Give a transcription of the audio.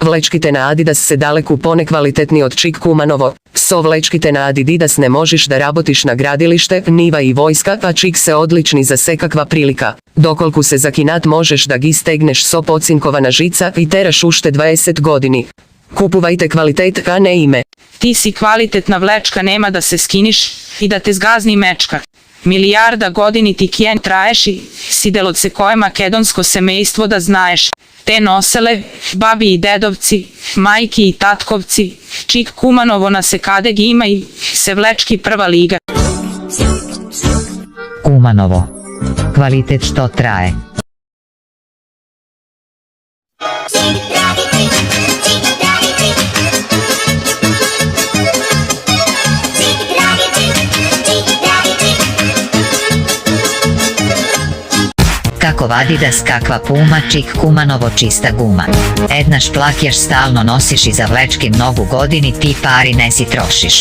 Vlečkite na Adidas se daleku ponekvalitetni od Čik Kumanovo. So vlečkite na Adidas ne možeš da rabotiš na gradilište, niva i vojska, a Čik se odlični za sekakva prilika. Dokolku se za kinat možeš da gi stegneš so pocinkovana žica i teraš ušte 20 godini. Kupuvajte kvalitet, a ne ime. Ti si kvalitetna vlečka, nema da se skiniš i da te zgazni mečka. Milijarda godini ti kjen traješ i sidelo se koje makedonsko semejstvo da znaješ. Te nosele, babi i dedovci, majki i tatkovci, Čik Kumanovo na sekadeg ima i se vlečki prva liga. Kumanovo. Kvalitet što traje. Kako Adidas, kakva Puma, Čik Kumanovo čista guma. Ednaš plakjaš stalno nosiš i za vlečki mnogu godini ti pari ne si trošiš.